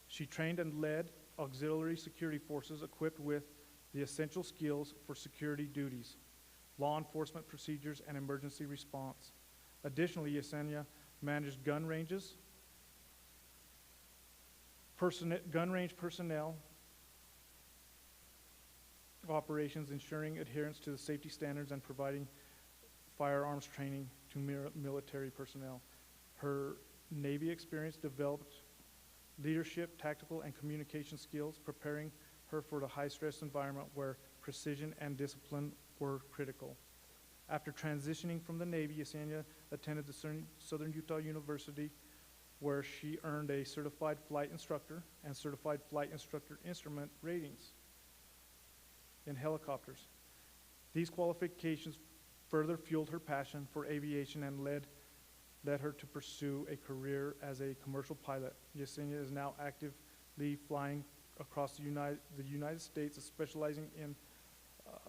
She trained and led auxiliary security forces equipped with the essential skills for security duties, law enforcement procedures, and emergency response. Additionally, Yesenia managed gun ranges, gun range personnel operations, ensuring adherence to the safety standards and providing firearms training to military personnel. Her Navy experience developed leadership, tactical, and communication skills, preparing her for the high-stress environment where precision and discipline were critical. After transitioning from the Navy, Yesenia attended the Southern Utah University, where she earned a certified flight instructor and certified flight instructor instrument ratings in helicopters. These qualifications further fueled her passion for aviation and led her to pursue a career as a commercial pilot. Yesenia is now actively flying across the United States, specializing in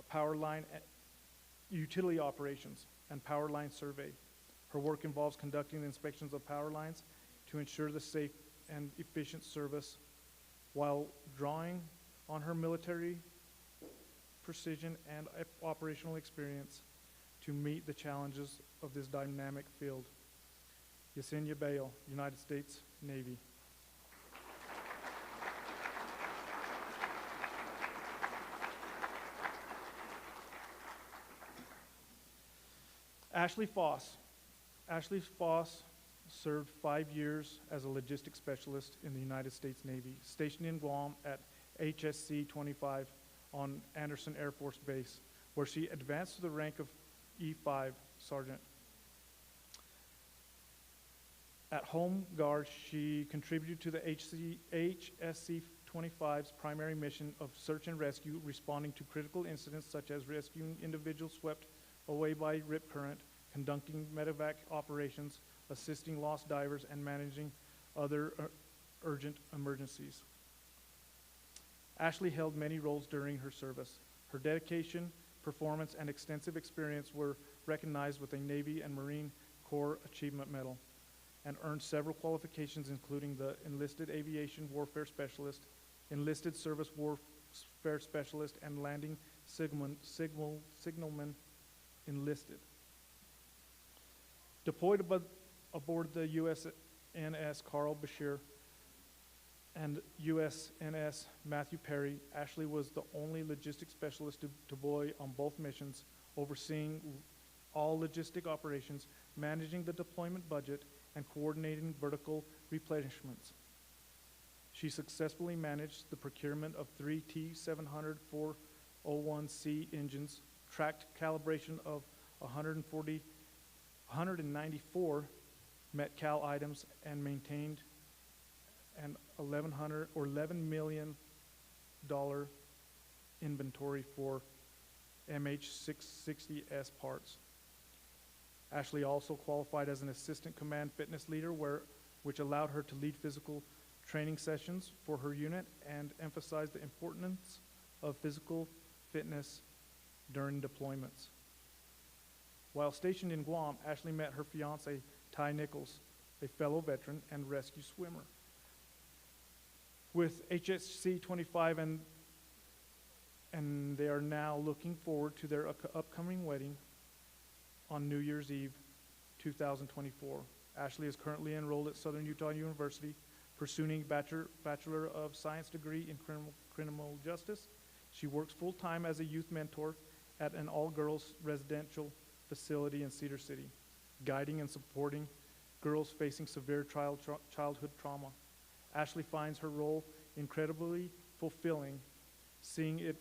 power line utility operations and power line survey. Her work involves conducting inspections of power lines to ensure the safe and efficient service, while drawing on her military precision and operational experience to meet the challenges of this dynamic field. Yesenia Bale, United States Navy. Ashley Foss. Ashley Foss served 5 years as a logistics specialist in the United States Navy, stationed in Guam at HSC-25 on Anderson Air Force Base, where she advanced to the rank of E5 Sergeant. At Home Guard, she contributed to the HSC-25's primary mission of search and rescue, responding to critical incidents such as rescuing individuals swept away by rip current, conducting medevac operations, assisting lost divers, and managing other urgent emergencies. Ashley held many roles during her service. Her dedication, performance, and extensive experience were recognized with a Navy and Marine Corps Achievement Medal, and earned several qualifications, including the Enlisted Aviation Warfare Specialist, Enlisted Service Warfare Specialist, and Landing Signalman Enlisted. Deployed aboard the USNS Carl Bashir and USNS Matthew Perry, Ashley was the only logistics specialist to deploy on both missions, overseeing all logistic operations, managing the deployment budget, and coordinating vertical replenishments. She successfully managed the procurement of 3 T-700-401C engines, tracked calibration of 194 Met-Cal items, and maintained an $11 million inventory for MH660S parts. Ashley also qualified as an assistant command fitness leader, which allowed her to lead physical training sessions for her unit and emphasized the importance of physical fitness during deployments. While stationed in Guam, Ashley met her fiance, Ty Nichols, a fellow veteran and rescue swimmer. With HSC-25 and they are now looking forward to their upcoming wedding on New Year's Eve 2024. Ashley is currently enrolled at Southern Utah University, pursuing a Bachelor of Science degree in criminal justice. She works full-time as a youth mentor at an all-girls residential facility in Cedar City, guiding and supporting girls facing severe childhood trauma. Ashley finds her role incredibly fulfilling, seeing it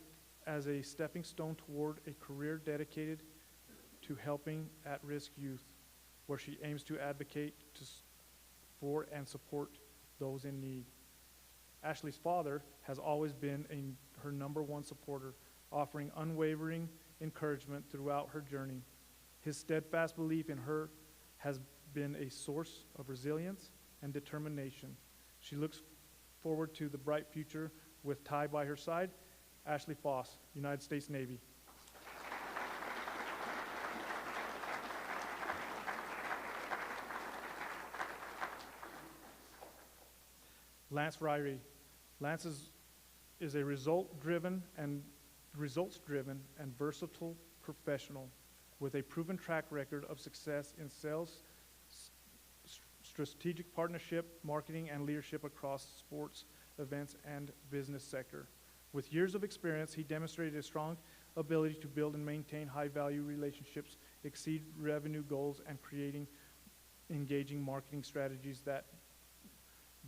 as a stepping stone toward a career dedicated to helping at-risk youth, where she aims to advocate for and support those in need. Ashley's father has always been her #1 supporter, offering unwavering encouragement throughout her journey. His steadfast belief in her has been a source of resilience and determination. She looks forward to the bright future with Ty by her side. Ashley Foss, United States Navy. Lance Ryrie. Lance is a results-driven and versatile professional with a proven track record of success in sales, strategic partnership, marketing, and leadership across sports, events, and business sector. With years of experience, he demonstrated a strong ability to build and maintain high-value relationships, exceed revenue goals, and creating engaging marketing strategies that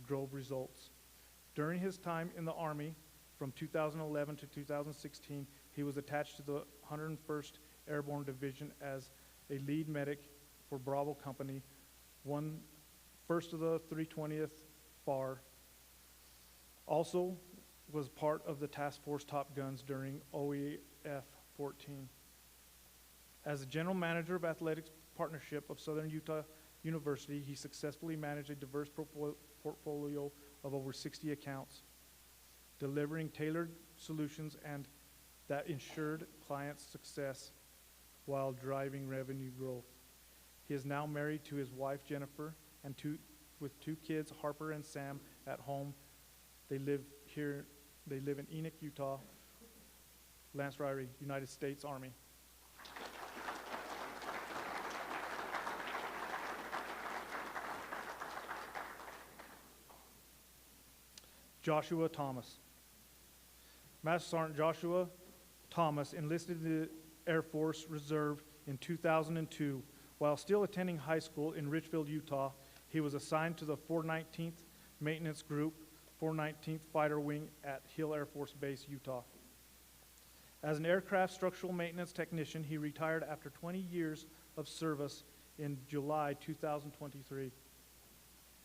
drove results. During his time in the Army, from 2011 to 2016, he was attached to the 101st Airborne Division as a lead medic for Bravo Company, won first of the 320th FAR. Also was part of the Task Force Top Guns during OEF 14. As the General Manager of Athletics Partnership of Southern Utah University, he successfully managed a diverse portfolio of over 60 accounts, delivering tailored solutions and that ensured clients' success while driving revenue growth. He is now married to his wife, Jennifer, and with 2 kids, Harper and Sam, at home. They live in Enoch, Utah. Lance Ryrie, United States Army. Joshua Thomas. Master Sergeant Joshua Thomas enlisted in the Air Force Reserve in 2002. While still attending high school in Richfield, Utah, He was assigned to the 419th Maintenance Group, 419th Fighter Wing at Hill Air Force Base, Utah. As an aircraft structural maintenance technician, he retired after 20 years of service in July 2023.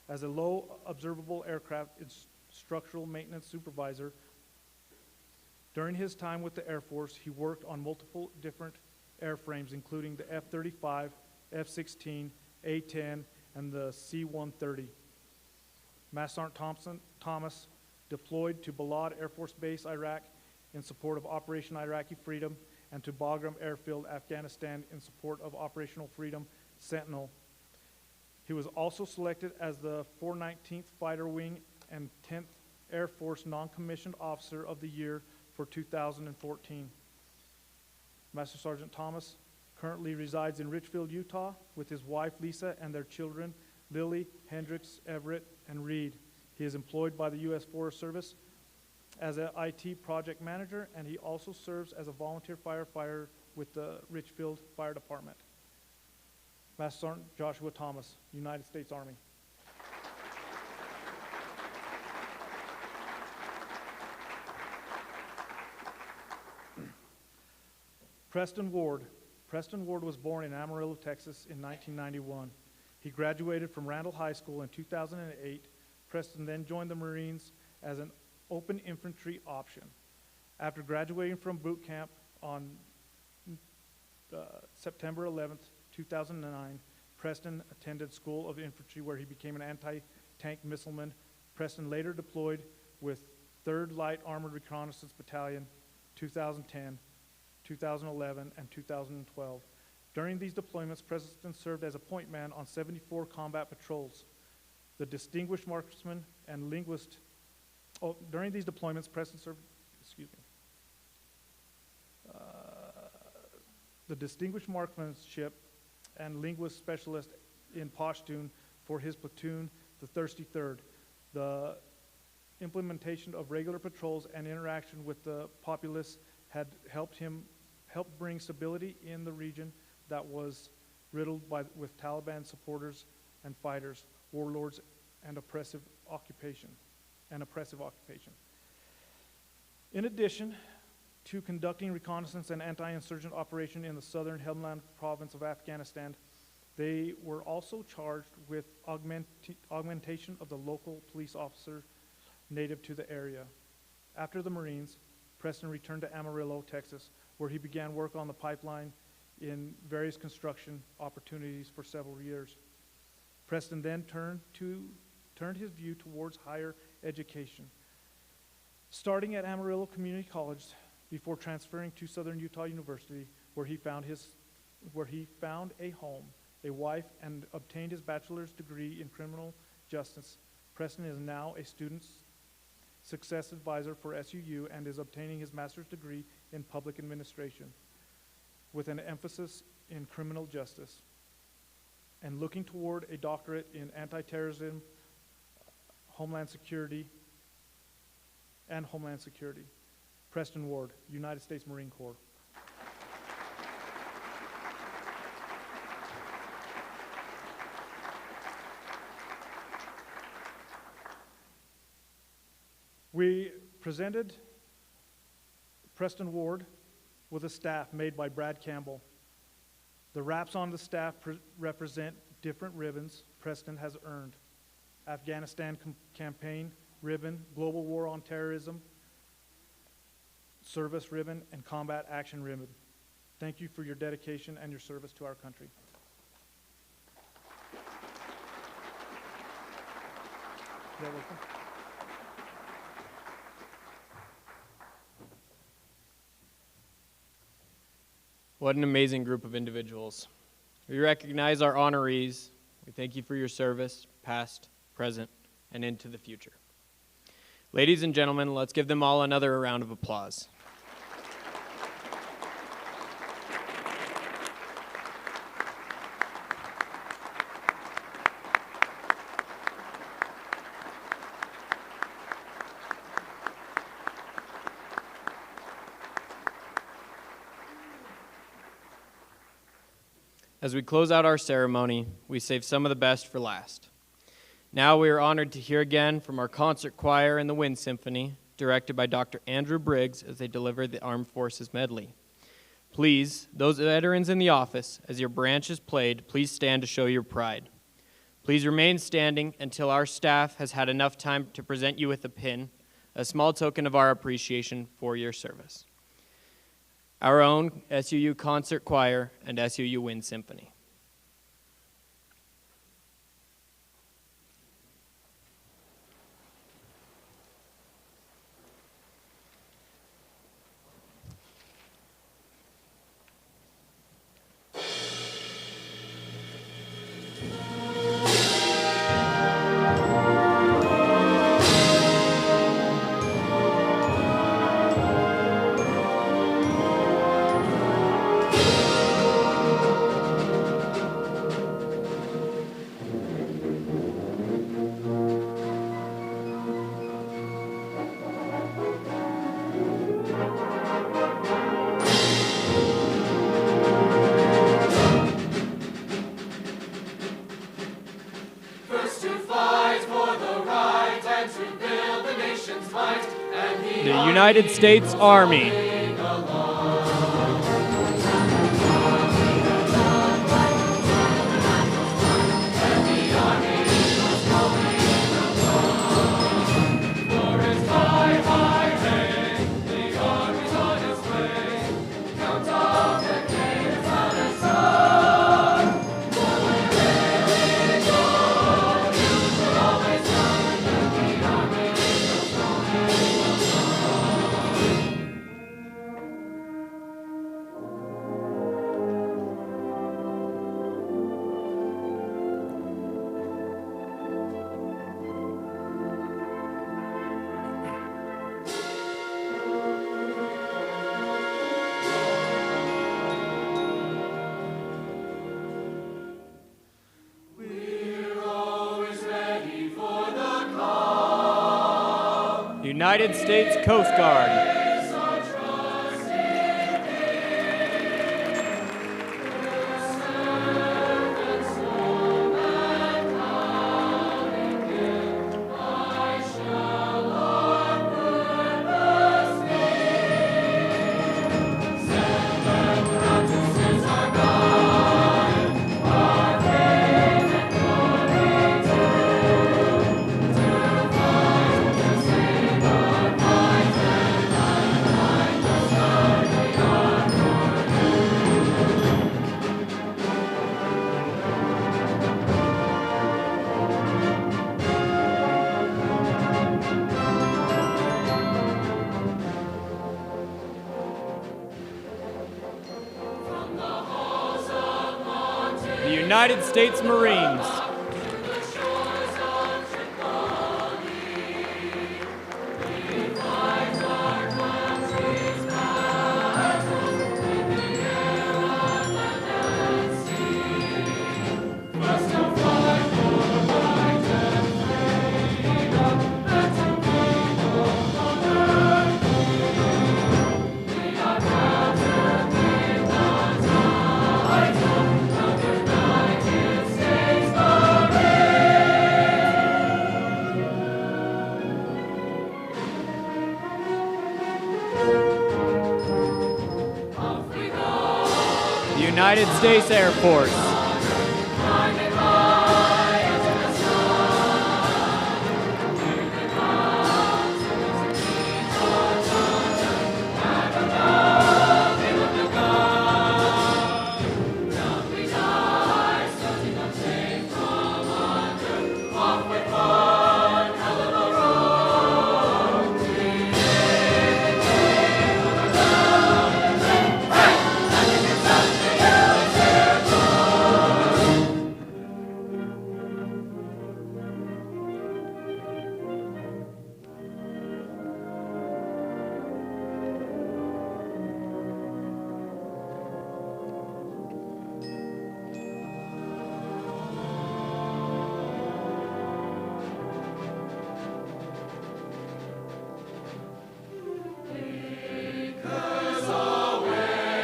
As a low observable aircraft structural maintenance supervisor, during his time with the Air Force, he worked on multiple different airframes, including the F-35, F-16, A-10, and the C-130. Master Sergeant Thomas deployed to Balad Air Force Base, Iraq, in support of Operation Iraqi Freedom, and to Bagram Airfield, Afghanistan, in support of Operational Freedom Sentinel. He was also selected as the 419th Fighter Wing and 10th Air Force Non-Commissioned Officer of the Year for 2014. Master Sergeant Thomas currently resides in Richfield, Utah, with his wife Lisa and their children Lily, Hendricks, Everett, and Reed. He is employed by the U.S. Forest Service as an IT project manager, and he also serves as a volunteer firefighter with the Richfield Fire Department. Master Sergeant Joshua Thomas, United States Army. Preston Ward. Preston Ward was born in Amarillo, Texas in 1991. He graduated from Randall High School in 2008. Preston then joined the Marines as an open infantry option. After graduating from boot camp on September 11th, 2009, Preston attended School of Infantry where he became an anti-tank missileman. Preston later deployed with 3rd Light Armored Reconnaissance Battalion 2010, 2011, and 2012. During these deployments, Preston served as a point man on 74 combat patrols. The distinguished marksman and linguist, during these deployments, Preston served, the distinguished marksmanship and linguist specialist in Pashtun for his platoon, the Thirsty Third. The implementation of regular patrols and interaction with the populace had helped bring stability in the region that was riddled with Taliban supporters and fighters, warlords, and oppressive occupation. In addition to conducting reconnaissance and anti-insurgent operation in the southern Helmand province of Afghanistan, they were also charged with augmentation of the local police officer native to the area. After the Marines, Preston returned to Amarillo, Texas, where he began work on the pipeline in various construction opportunities for several years. Preston then turned his view towards higher education, starting at Amarillo Community College before transferring to Southern Utah University, where he found a home, a wife, and obtained his bachelor's degree in criminal justice. Preston is now a student success advisor for SUU and is obtaining his master's degree in public administration with an emphasis in criminal justice and looking toward a doctorate in anti-terrorism, Homeland Security. Preston Ward, United States Marine Corps. We presented Preston Ward with a staff made by Brad Campbell. The wraps on the staff represent different ribbons Preston has earned. Afghanistan Campaign Ribbon, Global War on Terrorism, Service Ribbon, and Combat Action Ribbon. Thank you for your dedication and your service to our country. You're welcome. What an amazing group of individuals. We recognize our honorees. We thank you for your service, past, present, and into the future. Ladies and gentlemen, let's give them all another round of applause. As we close out our ceremony, we save some of the best for last. Now we are honored to hear again from our concert choir and the Wind Symphony, directed by Dr. Andrew Briggs as they deliver the Armed Forces Medley. Please, those veterans in the office, as your branch is played, please stand to show your pride. Please remain standing until our staff has had enough time to present you with a pin, a small token of our appreciation for your service. Our own SUU Concert Choir and SUU Wind Symphony. The United States Army. United States Coast Guard. United States Marines. United States Air Force.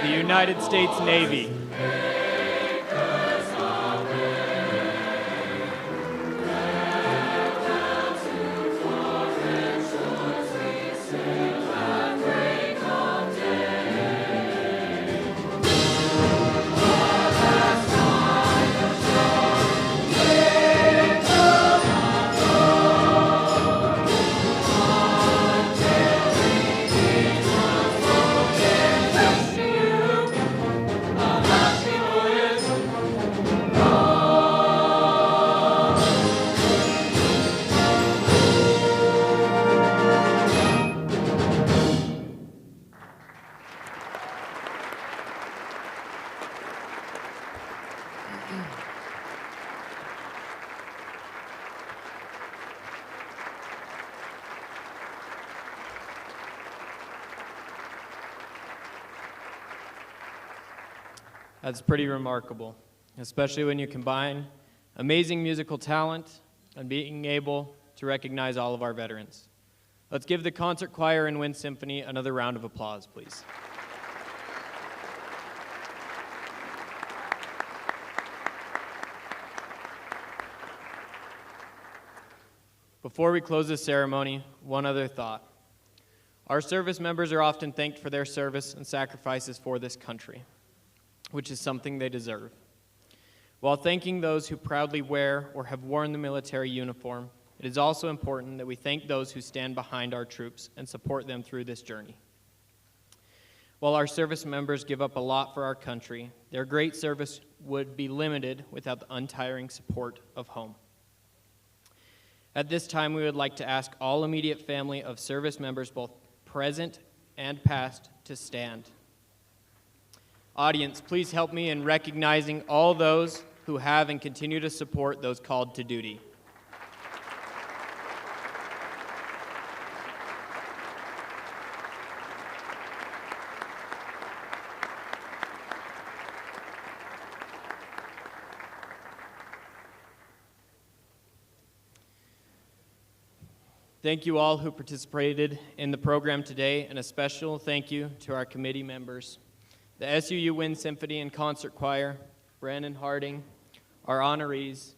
The United States Navy. That's pretty remarkable, especially when you combine amazing musical talent and being able to recognize all of our veterans. Let's give the concert choir and wind symphony another round of applause, please. Before we close this ceremony, one other thought. Our service members are often thanked for their service and sacrifices for this country, which is something they deserve. While thanking those who proudly wear or have worn the military uniform, it is also important that we thank those who stand behind our troops and support them through this journey. While our service members give up a lot for our country, their great service would be limited without the untiring support of home. At this time, we would like to ask all immediate family of service members, both present and past, to stand. Audience, please help me in recognizing all those who have and continue to support those called to duty. Thank you all who participated in the program today, and a special thank you to our committee members, the SUU Wind Symphony and Concert Choir, Brandon Harding, our honorees,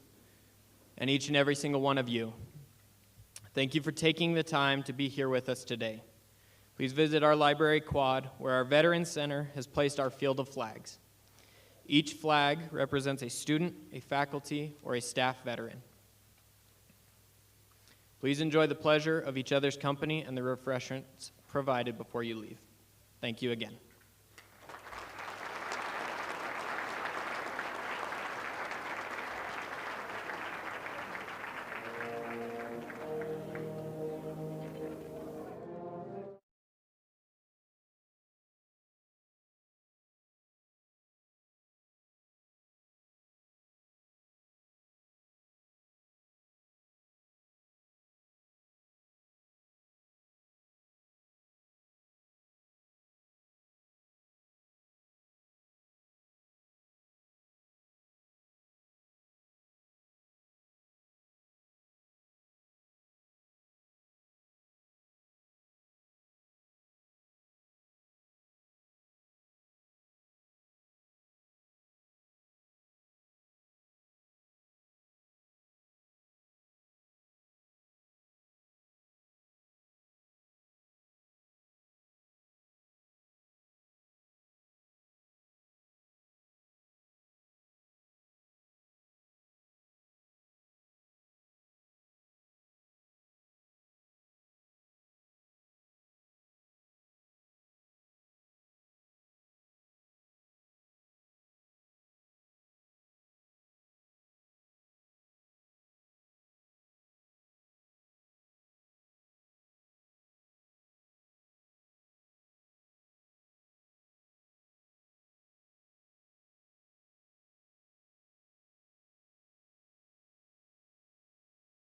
and each and every single one of you. Thank you for taking the time to be here with us today. Please visit our library quad, where our Veterans Center has placed our field of flags. Each flag represents a student, a faculty, or a staff veteran. Please enjoy the pleasure of each other's company and the refreshments provided before you leave. Thank you again.